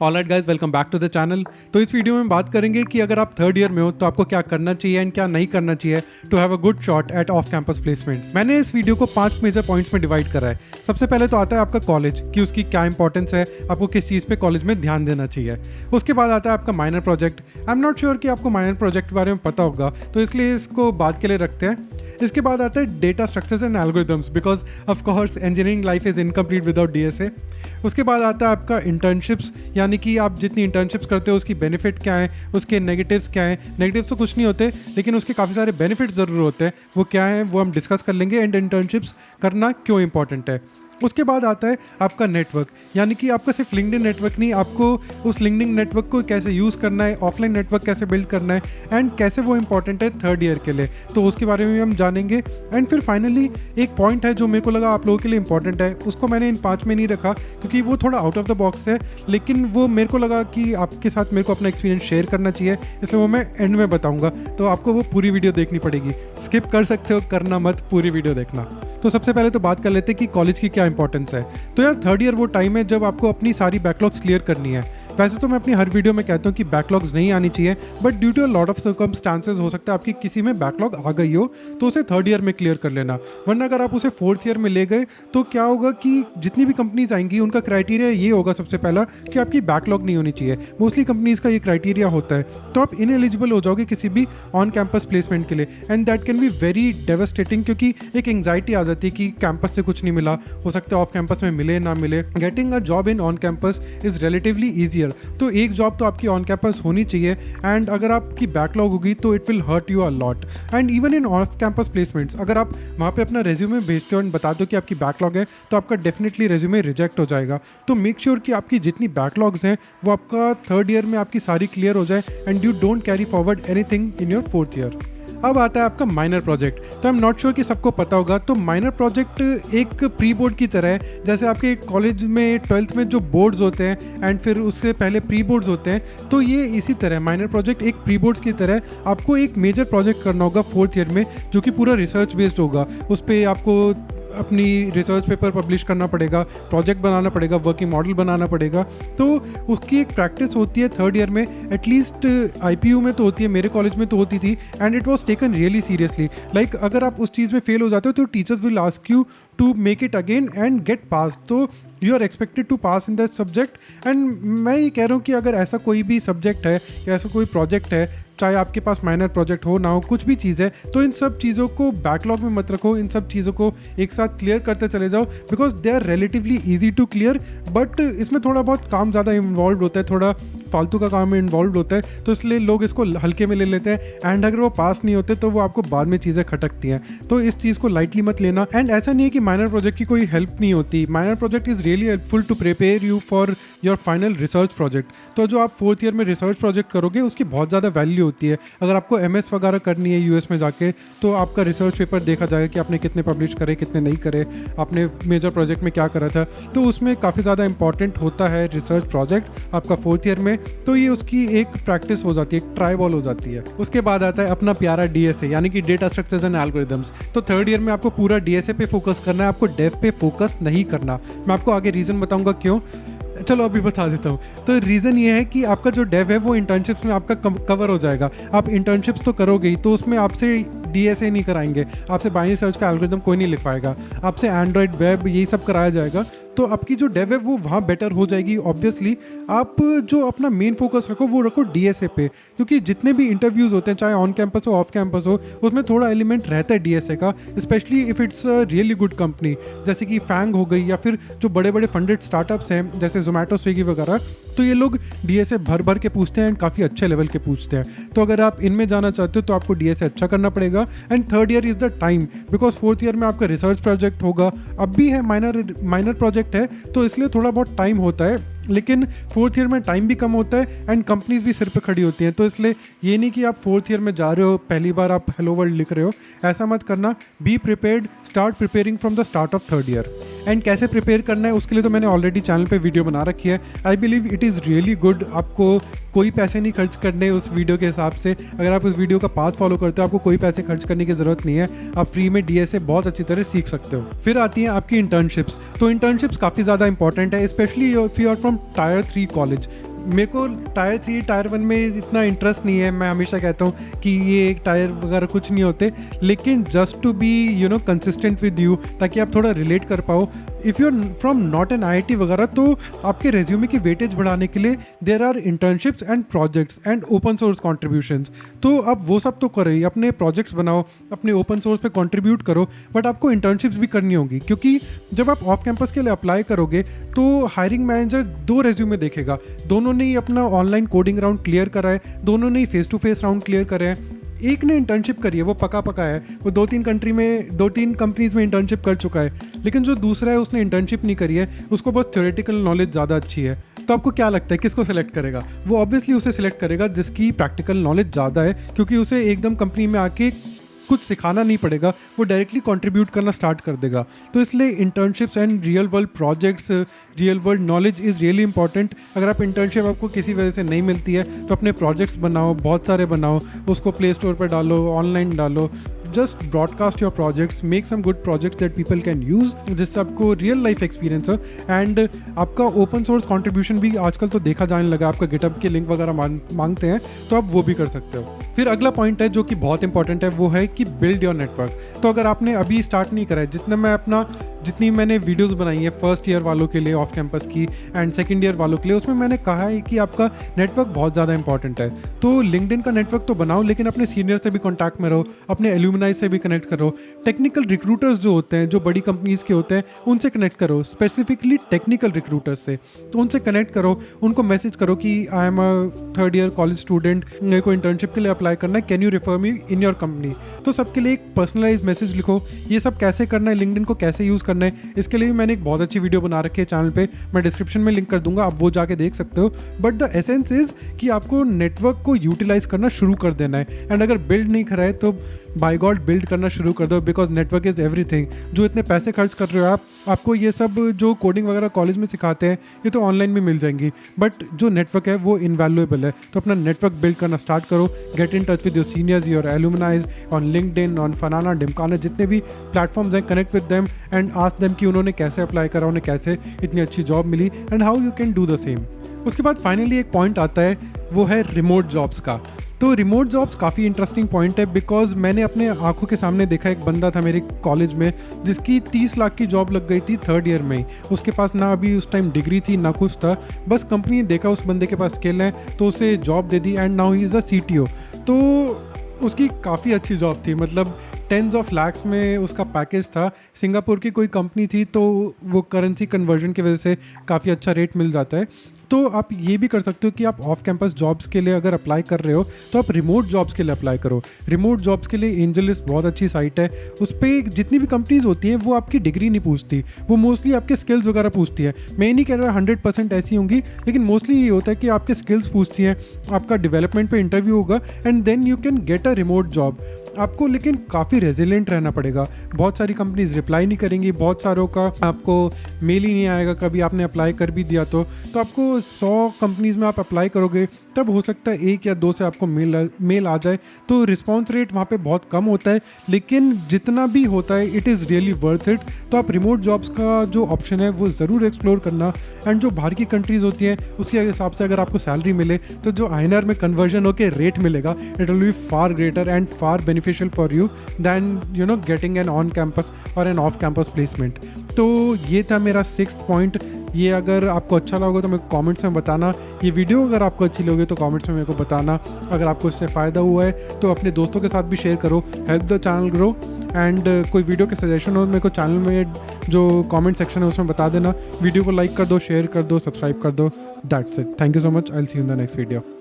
Alright guys, welcome back to the channel. तो इस video में बात करेंगे कि अगर आप थर्ड ईयर में हो तो आपको क्या करना चाहिए एंड क्या नहीं करना चाहिए to have a good shot at off campus placements. मैंने इस वीडियो को 5 मेजर पॉइंट्स में डिवाइड करा है। सबसे पहले तो आता है आपका कॉलेज, कि उसकी क्या इंपॉर्टेंस है, आपको किस चीज़ पे कॉलेज में ध्यान देना चाहिए। उसके बाद आता है आपका minor project. I am not sure कि आपको माइनर प्रोजेक्ट के बारे में पता होगा, तो इसलिए इसको बाद के लिए रखते हैं। इसके बाद आता है data structures and algorithms, because of course engineering life is incomplete without DSA. उसके बाद आता है आपका इंटर्नशिप्स, यानी कि आप जितनी इंटर्नशिप्स करते हो उसकी बेनिफिट क्या है, उसके नेगेटिव्स क्या हैं। नेगेटिव्स तो कुछ नहीं होते, लेकिन उसके काफ़ी सारे बेनिफिट्स ज़रूर होते हैं। वो क्या है वो हम डिस्कस कर लेंगे, एंड इंटर्नशिप्स करना क्यों इंपॉर्टेंट है। उसके बाद आता है आपका नेटवर्क, यानी कि आपका सिर्फ लिंक्डइन नेटवर्क नहीं, आपको उस लिंक्डइन नेटवर्क को कैसे यूज़ करना है, ऑफलाइन नेटवर्क कैसे बिल्ड करना है, एंड कैसे वो इंपॉर्टेंट है थर्ड ईयर के लिए, तो उसके बारे में हम जानेंगे। एंड फिर फाइनली एक पॉइंट है जो मेरे को लगा आप लोगों के लिए इंपॉर्टेंट है, उसको मैंने इन 5 में नहीं रखा क्योंकि वो थोड़ा आउट ऑफ द बॉक्स है, लेकिन वो मेरे को लगा कि आपके साथ मेरे को अपना एक्सपीरियंस शेयर करना चाहिए, इसलिए वो मैं एंड में बताऊंगा। तो आपको वो पूरी वीडियो देखनी पड़ेगी, स्किप कर सकते हो, करना मत, पूरी वीडियो देखना। तो सबसे पहले तो बात कर लेते हैं कि कॉलेज की क्या इंपॉर्टेंस है। तो यार थर्ड ईयर वो टाइम है जब आपको अपनी सारी बैकलॉग्स क्लियर करनी है। वैसे तो मैं अपनी हर वीडियो में कहता हूँ कि बैकलॉग्स नहीं आनी चाहिए, but due to a lot of circumstances हो सकता है आपकी किसी में बैकलॉग आ गई हो, तो उसे थर्ड ईयर में क्लियर कर लेना। वरना अगर आप उसे फोर्थ ईयर में ले गए तो क्या होगा कि जितनी भी कंपनीज आएंगी उनका क्राइटेरिया ये होगा सबसे पहला कि आपकी बैकलॉग नहीं होनी चाहिए। मोस्टली कंपनीज का ये क्राइटेरिया होता है, तो आप इनएलिजिबल हो जाओगे किसी भी ऑन कैंपस प्लेसमेंट के लिए, and that can be very devastating, क्योंकि एक एंग्जाइटी आ जाती है कि कैंपस से कुछ नहीं मिला, हो सकता है ऑफ कैंपस में मिले ना मिले। Getting a job in on campus is relatively easier. तो एक जॉब तो आपकी ऑन कैंपस होनी चाहिए, एंड अगर आपकी बैकलॉग होगी तो it will hurt you a lot. And even in off campus placements, अगर आप वहाँ पे अपना रेज्यूमे भेजते हो एंड बता दो कि आपकी बैकलॉग है, तो आपका डेफिनेटली रेज्यूमे रिजेक्ट हो जाएगा। तो मेक श्योर कि आपकी जितनी बैकलॉग्स हैं वो आपका थर्ड ईयर में आपकी सारी क्लियर हो जाए, and you don't carry forward anything in your fourth year. अब आता है आपका माइनर प्रोजेक्ट। तो आई एम नॉट श्योर कि सबको पता होगा, तो माइनर प्रोजेक्ट एक प्री बोर्ड की तरह है। जैसे आपके कॉलेज में 12th में जो बोर्ड्स होते हैं एंड फिर उससे पहले प्री बोर्ड्स होते हैं, तो ये इसी तरह माइनर प्रोजेक्ट एक प्री बोर्ड्स की तरह आपको एक मेजर प्रोजेक्ट करना होगा फोर्थ ईयर में, जो कि पूरा रिसर्च बेस्ड होगा। उस पर आपको अपनी रिसर्च पेपर पब्लिश करना पड़ेगा, प्रोजेक्ट बनाना पड़ेगा, वर्किंग मॉडल बनाना पड़ेगा। तो उसकी एक प्रैक्टिस होती है थर्ड ईयर में, एटलीस्ट आईपीयू में तो होती है, मेरे कॉलेज में तो होती थी, and it was taken really seriously. Like अगर आप उस चीज़ में फेल हो जाते हो तो teachers will ask you to make it again and get pass. तो you are expected to pass in that subject. And मैं ये कह रहा हूँ कि अगर ऐसा कोई भी सब्जेक्ट है या ऐसा कोई प्रोजेक्ट है, चाहे आपके पास माइनर प्रोजेक्ट हो ना हो, कुछ भी चीज़ है, तो इन सब चीज़ों को बैकलॉग में मत रखो, इन सब चीज़ों को एक साथ क्लियर करते चले जाओ, because they are relatively easy to clear. But इसमें थोड़ा बहुत काम ज़्यादा इन्वॉल्व होता है, थोड़ा फालतू का काम इन्वॉल्व होता है, तो इसलिए लोग इसको हल्के में ले लेते हैं, एंड अगर वो पास नहीं होते तो वो आपको बाद में चीज़ें खटकती हैं। तो इस चीज़ को लाइटली मत लेना। एंड ऐसा नहीं है कि माइनर प्रोजेक्ट की कोई हेल्प नहीं होती। Minor project is really helpful to prepare you for your final research project. तो जो आप फोर्थ ईयर में रिसर्च प्रोजेक्ट करोगे उसकी बहुत ज़्यादा वैल्यू होती है। अगर आपको एमएस वगैरह करनी है यूएस में जाके, तो आपका रिसर्च पेपर देखा जाएगा कि आपने कितने पब्लिश करे, कितने नहीं करे, आपने मेजर प्रोजेक्ट में क्या करा था। तो उसमें काफ़ी ज़्यादा इंपॉर्टेंट होता है रिसर्च प्रोजेक्ट आपका फोर्थ ईयर में। तो ये उसकी एक प्रैक्टिस हो जाती है, एक ट्राई बॉल हो जाती है। उसके बाद आता है अपना प्यारा डीएसए, यानी कि डेटा स्ट्रक्चर्स एंड एल्गोरिदम्स। तो थर्ड ईयर में आपको पूरा डीएसए पे फोकस करना है, आपको डेव पे फोकस नहीं करना। मैं आपको आगे रीज़न बताऊंगा क्यों, चलो अभी बता देता हूँ। तो रीज़न ये है कि आपका जो डेव है वो इंटर्नशिप्स में आपका कवर हो जाएगा। आप इंटर्नशिप्स तो करोगे ही, तो उसमें आपसे डीएसए नहीं कराएंगे, आपसे बाइनरी सर्च का एल्गोरिथम कोई नहीं लिखवाएगा, आपसे एंड्रॉइड वेब यही सब कराया जाएगा। तो आपकी जो डेव है वो वहाँ बेटर हो जाएगी। ऑब्वियसली आप जो अपना मेन फोकस रखो वो रखो डीएसए पे, क्योंकि जितने भी इंटरव्यूज़ होते हैं, चाहे ऑन कैंपस हो ऑफ कैंपस हो, उसमें थोड़ा एलिमेंट रहता है डीएसए का, specially if it's a really good company, जैसे कि फैंग हो गई, या फिर जो बड़े बड़े फंडेड स्टार्टअप्स हैं जैसे जोमेटो, स्विगी वगैरह। तो ये लोग डीएसए भर भर के पूछते हैं एंड काफ़ी अच्छे लेवल के पूछते हैं। तो अगर आप इनमें जाना चाहते हो तो आपको डीएसए अच्छा करना पड़ेगा। And third year is the time, because fourth year में आपका रिसर्च प्रोजेक्ट होगा, अब भी है माइनर प्रोजेक्ट है, तो इसलिए थोड़ा बहुत टाइम होता है, लेकिन फोर्थ ईयर में टाइम भी कम होता है एंड कंपनीज भी सिर पे खड़ी होती हैं। तो इसलिए ये नहीं कि आप फोर्थ ईयर में जा रहे हो, पहली बार आप हेलो वर्ल्ड लिख रहे हो, ऐसा मत करना। Be prepared, start preparing from the start of third year. And कैसे प्रिपेयर करना है उसके लिए तो मैंने ऑलरेडी चैनल पे वीडियो बना रखी है। I believe it is really good. आपको कोई पैसे नहीं खर्च करने उस वीडियो के हिसाब से। अगर आप उस वीडियो का पाथ फॉलो करते हो आपको कोई पैसे खर्च करने की ज़रूरत नहीं है, आप फ्री में डीएसए बहुत अच्छी तरह सीख सकते हो। फिर आती हैं आपकी इंटर्नशिप्स। तो इंटर्नशिप्स काफ़ी ज़्यादा इंपॉर्टेंट है, specially if you are from from tier 3 college. मेरे को टायर 3 टायर 1 में इतना इंटरेस्ट नहीं है, मैं हमेशा कहता हूँ कि ये टायर वगैरह कुछ नहीं होते, लेकिन just to be consistent with you, ताकि आप थोड़ा रिलेट कर पाओ। If you are from not an IIT वगैरह, तो आपके रेज्यूमे की वेटेज बढ़ाने के लिए there are internships and projects and open source contributions. तो आप वो सब तो करो ही, अपने प्रोजेक्ट्स बनाओ, अपने ओपन सोर्स पे कंट्रीब्यूट करो, बट आपको इंटर्नशिप्स भी करनी होगी, क्योंकि जब आप ऑफ कैंपस के लिए अप्लाई करोगे तो हायरिंग मैनेजर 2 रेज्यूमे देखेगा। दोनों ने ही अपना ऑनलाइन कोडिंग राउंड क्लियर करा है, दोनों ने ही face to face round clear करे हैं। एक ने इंटर्नशिप करी है, वो पका है, वो 2-3 कंपनीज में इंटर्नशिप कर चुका है, लेकिन जो दूसरा है उसने इंटर्नशिप नहीं करी है, उसको बस थ्योरेटिकल नॉलेज ज़्यादा अच्छी है। तो आपको क्या लगता है किसको सिलेक्ट करेगा? वो ऑब्वियसली उसे सिलेक्ट करेगा जिसकी प्रैक्टिकल नॉलेज ज़्यादा है, क्योंकि उसे एकदम कंपनी में आके कुछ सिखाना नहीं पड़ेगा, वो डायरेक्टली कंट्रीब्यूट करना स्टार्ट कर देगा। तो इसलिए internships and real world projects, real world knowledge is really important. अगर आप इंटर्नशिप आपको किसी वजह से नहीं मिलती है तो अपने प्रोजेक्ट्स बनाओ, बहुत सारे बनाओ, उसको प्ले स्टोर पर डालो, ऑनलाइन डालो, just broadcast your projects, make some good projects that people can use, जिससे आपको रियल लाइफ एक्सपीरियंस हो। एंड आपका ओपन सोर्स कंट्रीब्यूशन भी आजकल तो देखा जाने लगा, आपका गिटहब के लिंक वगैरह मांगते हैं, तो आप वो भी कर सकते हो। फिर अगला पॉइंट है जो कि बहुत इंपॉर्टेंट है, वो है कि बिल्ड योर नेटवर्क। तो अगर आपने अभी स्टार्ट नहीं करा है, जितनी मैंने वीडियोस बनाई है फर्स्ट ईयर वालों के लिए ऑफ कैंपस की एंड सेकंड ईयर वालों के लिए, उसमें मैंने कहा है कि आपका नेटवर्क बहुत ज़्यादा इंपॉर्टेंट है। तो लिंक्डइन का नेटवर्क तो बनाओ, लेकिन अपने सीनियर से भी कॉन्टैक्ट में रहो, अपने एल्यूमनाई से भी कनेक्ट करो, टेक्निकल रिक्रूटर्स जो होते हैं, जो बड़ी कंपनीज़ के होते हैं, उनसे कनेक्ट करो, स्पेसिफिकली टेक्निकल रिक्रूटर्स से। तो उनसे कनेक्ट करो, उनको मैसेज करो कि I am a 3rd year college student, मेरे को इंटर्नशिप के लिए अप्लाई करना है, can you refer me in your company. तो सबके लिए एक पर्सनलाइज मैसेज लिखो। ये सब कैसे करना है, लिंक्डइन को कैसे यूज़ करना है, इसके लिए मैंने एक बहुत अच्छी वीडियो बना रखी है चैनल पे, मैं डिस्क्रिप्शन में लिंक कर दूंगा, आप वो जाके देख सकते हो। बट द एसेंस इज कि आपको नेटवर्क को यूटिलाइज करना शुरू कर देना है, एंड अगर बिल्ड नहीं करा है तो बाय गॉड बिल्ड करना शुरू कर दो, बिकॉज नेटवर्क इज़ एवरीथिंग। जो इतने पैसे खर्च कर रहे हो आपको ये सब जो कोडिंग वगैरह कॉलेज में सिखाते हैं ये तो ऑनलाइन भी मिल जाएंगी, बट जो नेटवर्क है वो इनवैल्यूएबल है। तो अपना नेटवर्क बिल्ड करना स्टार्ट करो, get in touch with your seniors, your alumnis on LinkedIn, on फनाना डिमकाना, जितने भी प्लेटफॉर्म्स हैं, connect with them and ask them कि उन्होंने कैसे अप्लाई करा, उन्हें कैसे इतनी अच्छी जॉब मिली and how you can do the same. उसके बाद फाइनली एक पॉइंट आता है, वो है रिमोट जॉब्स का। तो रिमोट जॉब्स काफ़ी इंटरेस्टिंग पॉइंट है, बिकॉज मैंने अपने आंखों के सामने देखा एक बंदा था मेरे कॉलेज में जिसकी 30 लाख की जॉब लग गई थी 3rd ईयर में ही। उसके पास ना अभी उस टाइम डिग्री थी ना कुछ था, बस कंपनी ने देखा उस बंदे के पास स्किल है तो उसे job they the and now he is a CTO। तो उसकी काफ़ी अच्छी जॉब थी, मतलब टेंस ऑफ लैक्स में उसका पैकेज था। सिंगापुर की कोई कंपनी थी, तो वो करेंसी कन्वर्जन की वजह से काफ़ी अच्छा रेट मिल जाता है। तो आप ये भी कर सकते हो कि आप ऑफ कैंपस जॉब्स के लिए अगर अप्लाई कर रहे हो तो आप रिमोट जॉब्स के लिए अप्लाई करो। रिमोट जॉब्स के लिए एंजलिस्ट बहुत अच्छी साइट है, उस पर जितनी भी कंपनीज होती हैं वो आपकी डिग्री नहीं पूछती, वो मोस्टली आपके स्किल्स वगैरह पूछती है। मैं नहीं कह रहा 100% ऐसी होंगी, लेकिन मोस्टली ये होता है कि आपके स्किल्स पूछती हैं, आपका डेवलपमेंट पे इंटरव्यू होगा and then you can get a remote job. आपको लेकिन काफ़ी रेजिलेंट रहना पड़ेगा, बहुत सारी कंपनीज रिप्लाई नहीं करेंगी, बहुत सारों का आपको मेल ही नहीं आएगा, कभी आपने अप्लाई कर भी दिया तो आपको 100 कंपनीज में आप अप्लाई करोगे तब हो सकता है 1 या 2 से आपको मेल आ जाए। तो रिस्पॉन्स रेट वहाँ पे बहुत कम होता है, लेकिन जितना भी होता है it is really worth it. तो आप रिमोट जॉब्स का जो ऑप्शन है वो ज़रूर एक्सप्लोर करना, एंड जो बाहर की कंट्रीज़ होती हैं उसके हिसाब से अगर आपको सैलरी मिले तो जो INR में कन्वर्जन होकर रेट मिलेगा it will be far greater and far beneficial for you than getting an on campus और एन ऑफ कैंपस प्लेसमेंट। तो ये था मेरा 6th पॉइंट। ये अगर आपको अच्छा लगा तो मेरे को कमेंट्स में बताना, ये वीडियो अगर आपको अच्छी लगी तो कमेंट्स में मेरे को बताना। अगर आपको इससे फ़ायदा हुआ है तो अपने दोस्तों के साथ भी शेयर करो, help the channel grow. And कोई वीडियो के सजेशन हो मेरे को चैनल में जो कमेंट सेक्शन है उसमें बता देना। वीडियो को लाइक कर दो, शेयर कर दो, सब्सक्राइब कर दो। That's it, thank you so much, I will see you in the next video.